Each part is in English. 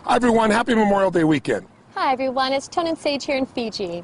Hi everyone, happy Memorial Day weekend. Hi everyone, it's Tone and Sage here in Fiji.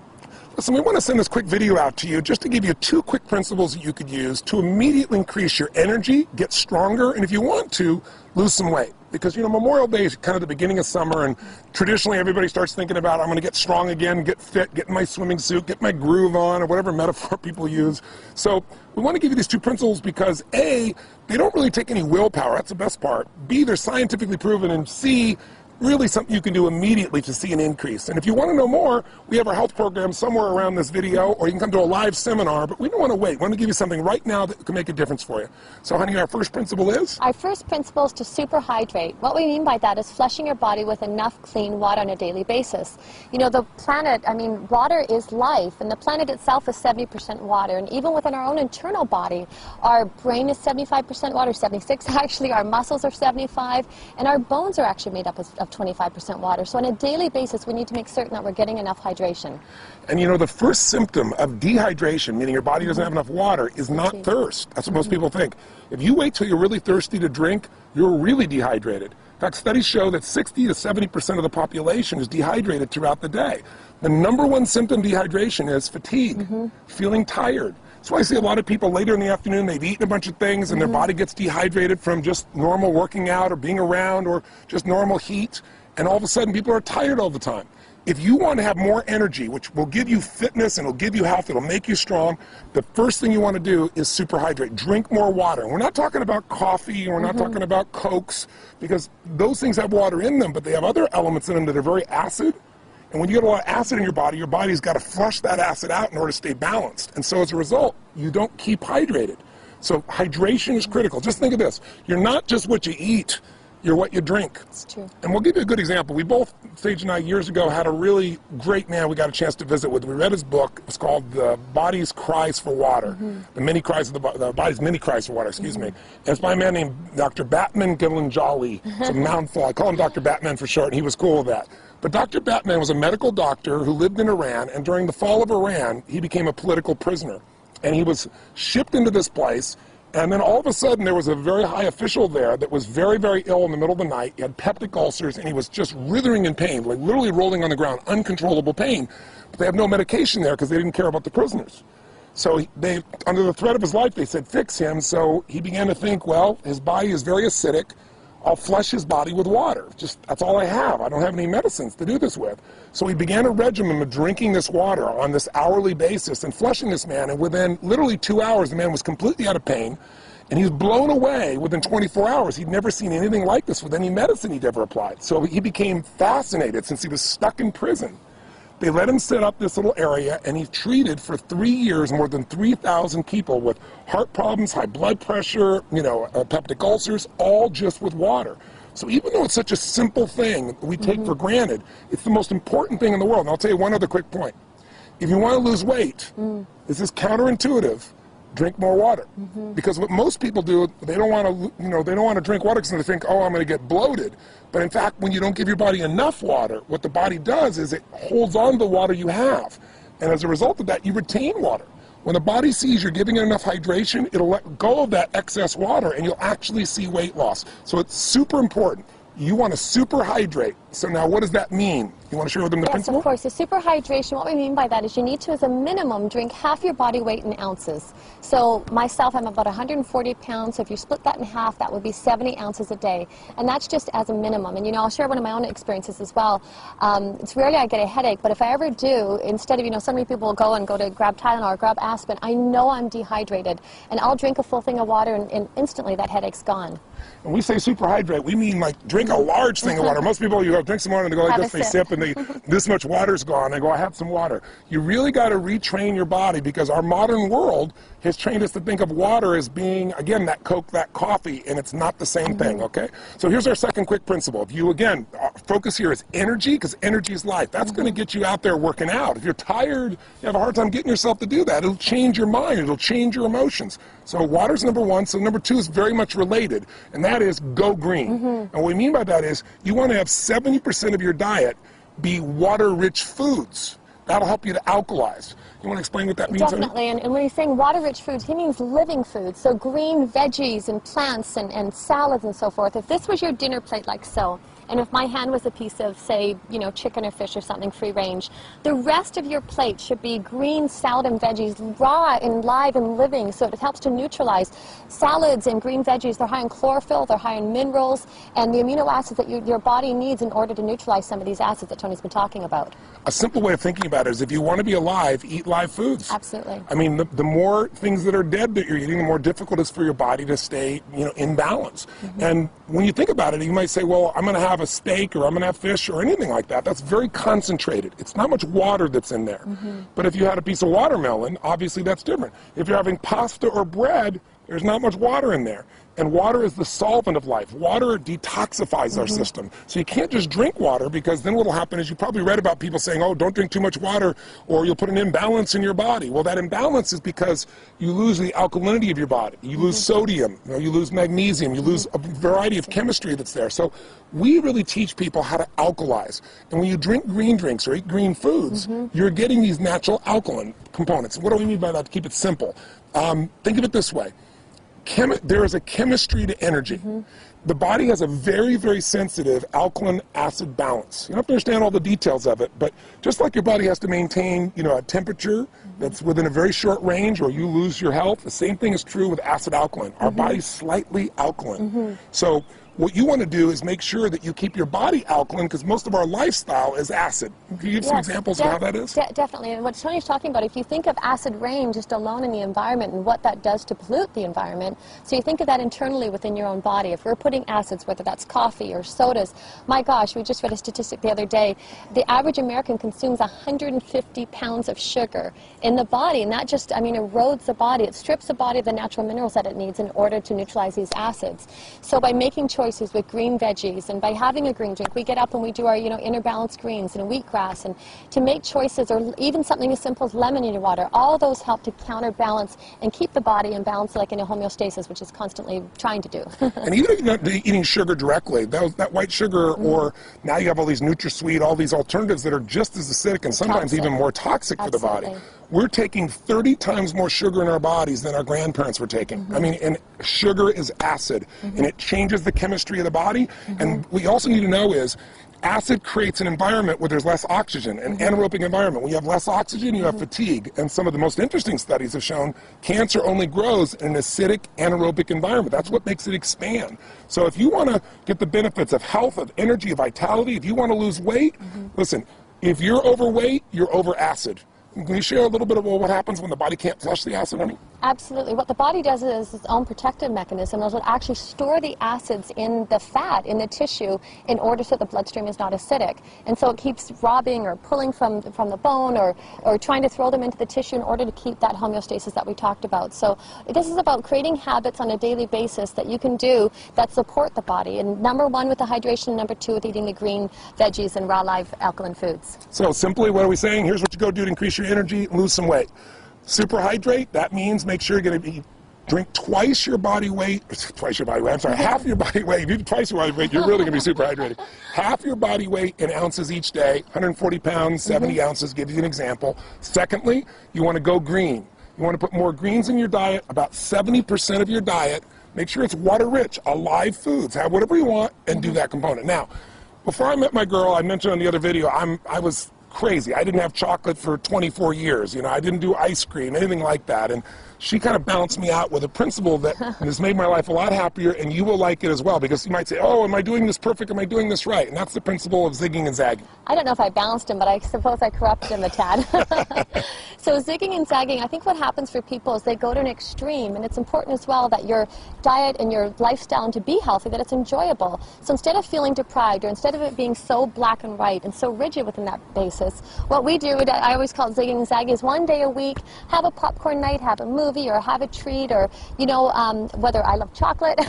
Listen, we want to send this quick video out to you just to give you 2 quick principles that you could use to immediately increase your energy, get stronger, and if you want to, lose some weight. Because, you know, Memorial Day is kind of the beginning of summer, and traditionally everybody starts thinking about, I'm going to get strong again, get fit, get in my swimming suit, get my groove on, or whatever metaphor people use. So we want to give you these 2 principles because A, they don't really take any willpower, that's the best part. B, they're scientifically proven, and C, really something you can do immediately to see an increase. And if you want to know more, we have our health program somewhere around this video, or you can come to a live seminar, but we don't want to wait. We want to give you something right now that can make a difference for you. So honey, our first principle is? Our first principle is to super hydrate. What we mean by that is flushing your body with enough clean water on a daily basis. You know, the planet, water is life, and the planet itself is 70% water, and even within our own internal body, our brain is 75% water, 76 actually, our muscles are 75, and our bones are actually made up of 25% water. So on a daily basis, we need to make certain that we're getting enough hydration. And you know, the first symptom of dehydration, meaning your body doesn't have enough water, is not thirst. That's what most people think. If you wait till you're really thirsty to drink, you're really dehydrated. In fact, studies show that 60 to 70% of the population is dehydrated throughout the day. The #1 symptom of dehydration is fatigue, feeling tired. That's why I see a lot of people later in the afternoon, they've eaten a bunch of things and their body gets dehydrated from just normal working out or being around or just normal heat, and all of a sudden people are tired all the time. If you want to have more energy, which will give you fitness and it'll give you health, it'll make you strong, the first thing you want to do is super hydrate. Drink more water. And we're not talking about coffee, and we're not talking about Cokes, because those things have water in them, but they have other elements in them that are very acid. And when you get a lot of acid in your body's got to flush that acid out in order to stay balanced. And so as a result, you don't keep hydrated. So hydration is critical. Just think of this. You're not just what you eat, you're what you drink. It's true. And we'll give you a good example. We both, Sage and I, years ago, had a really great man we got a chance to visit with. We read his book. It's called The Body's Cries for Water. The Body's Many Cries for Water, excuse me. And it's by a man named Dr. Batman Gillen-Jolly. It's a mouthful. I call him Dr. Batman for short, and he was cool with that. But Dr. Batman was a medical doctor who lived in Iran, and during the fall of Iran, he became a political prisoner. And he was shipped into this place, and then all of a sudden there was a very high official there that was very, very ill in the middle of the night. He had peptic ulcers, and he was just writhing in pain, like literally rolling on the ground, uncontrollable pain. But they have no medication there because they didn't care about the prisoners. So they, under the threat of his life, they said, fix him. So he began to think, well, his body is very acidic. I'll flush his body with water. Just, that's all I have. I don't have any medicines to do this with. So he began a regimen of drinking this water on this hourly basis and flushing this man. And within literally 2 hours, the man was completely out of pain. And he was blown away within 24 hours. He'd never seen anything like this with any medicine he'd ever applied. So he became fascinated since he was stuck in prison. They let him set up this little area, and he treated for 3 years more than 3,000 people with heart problems, high blood pressure, peptic ulcers, all just with water. So even though it's such a simple thing we take for granted, it's the most important thing in the world. And I'll tell you one other quick point. If you want to lose weight, this is counterintuitive. Drink more water, because what most people do, they don't want to, they don't want to drink water because they think, oh, I'm going to get bloated. But in fact, when you don't give your body enough water, what the body does is it holds on to the water you have, and as a result of that, you retain water. When the body sees you're giving it enough hydration, it'll let go of that excess water, and you'll actually see weight loss. So it's super important. You want to super hydrate. So now what does that mean? You want to share with them the principle? Yes, of course. So super hydration, what we mean by that is you need to, as a minimum, drink half your body weight in ounces. So myself, I'm about 140 pounds, so if you split that in half, that would be 70 ounces a day. And that's just as a minimum. And I'll share one of my own experiences as well. It's rarely I get a headache, but if I ever do, instead of, so many people will go to grab Tylenol or grab aspirin, I know I'm dehydrated. And I'll drink a full thing of water, and instantly that headache's gone. When we say super hydrate, we mean like drink a large thing of water. Most people, you go drink some water and they go like this, they sip and this much water's gone. They go, I have some water. You really got to retrain your body, because our modern world has trained us to think of water as being, again, that Coke, that coffee, and it's not the same thing, okay? So here's our second quick principle. If you, again, focus here is energy, because energy is life. That's going to get you out there working out. If you're tired, you have a hard time getting yourself to do that. It'll change your mind. It'll change your emotions. So water's #1. So #2 is very much related, and that is go green. And what we mean by that is you want to have 70% of your diet be water-rich foods. That'll help you to alkalize. You want to explain what that means? Definitely, and when he's saying water-rich foods, he means living foods, so green veggies and plants and salads and so forth. If this was your dinner plate like so, and if my hand was a piece of, say, you know, chicken or fish or something free range, the rest of your plate should be green salad and veggies, raw and live and living, so it helps to neutralize. Salads and green veggies, they're high in chlorophyll, they're high in minerals, and the amino acids that your body needs in order to neutralize some of these acids that Tony's been talking about. A simple way of thinking about it is if you want to be alive, eat live foods. Absolutely. I mean, the more things that are dead that you're eating, the more difficult it is for your body to stay, you know, in balance. And when you think about it, you might say, well, I'm going to have a steak or I'm going to have fish or anything like that. That's very concentrated. It's not much water that's in there. But if you had a piece of watermelon, obviously that's different. If you're having pasta or bread, there's not much water in there. And water is the solvent of life. Water detoxifies our system. So you can't just drink water, because then what will happen is you probably read about people saying, oh, don't drink too much water or you'll put an imbalance in your body. Well, that imbalance is because you lose the alkalinity of your body. You lose sodium, you lose magnesium, you lose a variety of chemistry that's there. So we really teach people how to alkalize. And when you drink green drinks or eat green foods, you're getting these natural alkaline components. What do we mean by that, to keep it simple? Think of it this way. There is a chemistry to energy. The body has a very, very sensitive alkaline acid balance. You don't have to understand all the details of it, but just like your body has to maintain, you know, a temperature that's within a very short range or you lose your health, the same thing is true with acid alkaline. Our body's slightly alkaline. So what you want to do is make sure that you keep your body alkaline, because most of our lifestyle is acid. Can you give some examples of how that is? Definitely. And what Tony's talking about, if you think of acid rain just alone in the environment and what that does to pollute the environment, so you think of that internally within your own body. If we're putting acids, whether that's coffee or sodas, my gosh, we just read a statistic the other day, the average American consumes 150 pounds of sugar in the body, and that just, I mean, erodes the body. It strips the body of the natural minerals that it needs in order to neutralize these acids. So by making choices with green veggies and by having a green drink, we get up and we do our, you know, inner balanced greens and wheatgrass, and to make choices, or even something as simple as lemon in your water, all those help to counterbalance and keep the body in balance, like in a homeostasis, which is constantly trying to do. And even if you're not eating sugar directly, that white sugar, or now you have all these NutraSweet, all these alternatives that are just as acidic and sometimes even more toxic for the body. We're taking 30 times more sugar in our bodies than our grandparents were taking. I mean, and sugar is acid, and it changes the chemistry of the body. And what you also need to know is acid creates an environment where there's less oxygen, an anaerobic environment. When you have less oxygen, you have fatigue. And some of the most interesting studies have shown cancer only grows in an acidic anaerobic environment. That's what makes it expand. So if you want to get the benefits of health, of energy, of vitality, if you want to lose weight, listen, if you're overweight, you're over acid. Can you share a little bit about what happens when the body can't flush the acid, honey? Absolutely. What the body does is its own protective mechanism. It will actually store the acids in the fat, in the tissue, in order so the bloodstream is not acidic. And so it keeps robbing or pulling from the bone, or trying to throw them into the tissue in order to keep that homeostasis that we talked about. So this is about creating habits on a daily basis that you can do that support the body. And number one with the hydration, number two with eating the green veggies and raw live alkaline foods. So simply, what are we saying? Here's what you go do to increase your energy, lose some weight. Super hydrate, that means make sure you're going to drink twice your body weight, half your body weight. If you do twice your body weight, you're really going to be super hydrated. Half your body weight in ounces each day, 140 pounds, 70 ounces, give you an example. Secondly, you want to go green. You want to put more greens in your diet, about 70% of your diet. Make sure it's water rich, alive foods. Have whatever you want and do that component. Now, before I met my girl, I mentioned on the other video, I was crazy. I didn't have chocolate for 24 years. You know, I didn't do ice cream, anything like that. And she kind of balanced me out with a principle that has made my life a lot happier, and you will like it as well, because you might say, oh, am I doing this perfect? Am I doing this right? And that's the principle of zigging and zagging. I don't know if I balanced him, but I suppose I corrupted him a tad. So zigging and zagging, I think what happens for people is they go to an extreme, and it's important as well that your diet and your lifestyle, and to be healthy, that it's enjoyable. So instead of feeling deprived, or instead of it being so black and white and so rigid within that basis, what we do, I always call it zigging and zagging, is one day a week, have a popcorn night, have a movie, or have a treat, or, you know, whether I love chocolate,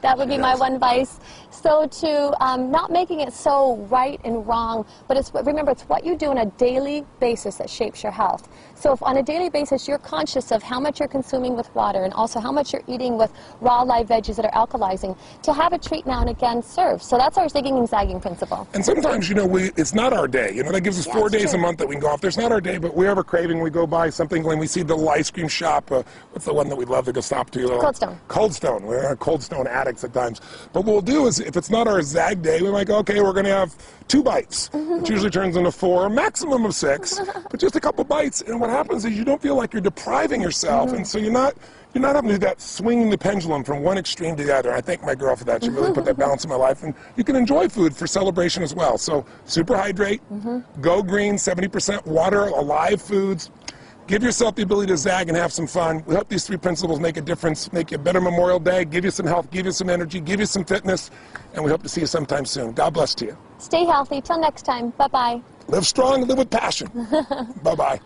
that would be my one vice. So to not making it so right and wrong, but remember, it's what you do on a daily basis that shapes your health. So if on a daily basis you're conscious of how much you're consuming with water, and also how much you're eating with raw live veggies that are alkalizing, to have a treat now and again serves. So that's our zigging and zagging principle. And sometimes, you know, it's not our day. You know, that gives us 4 days a month that we can go off. There's not our day, but we have a craving, we go buy something, when we see the little ice cream shop, stop. What's the one that we love to go stop to? Cold Stone. Cold Stone. We're Cold Stone addicts at times. But what we'll do is, if it's not our zag day, we might go, okay, we're going to have 2 bites, which usually turns into 4, maximum of 6, but just a couple bites. And what happens is you don't feel like you're depriving yourself, and so you're not having to do that swinging the pendulum from one extreme to the other. I thank my girl for that. She really put that balance in my life. And you can enjoy food for celebration as well. So super hydrate, go green, 70% water, alive foods. Give yourself the ability to zag and have some fun. We hope these 3 principles make a difference, make you a better Memorial Day, give you some health, give you some energy, give you some fitness, and we hope to see you sometime soon. God bless to you. Stay healthy. Till next time. Bye-bye. Live strong and live with passion. Bye-bye.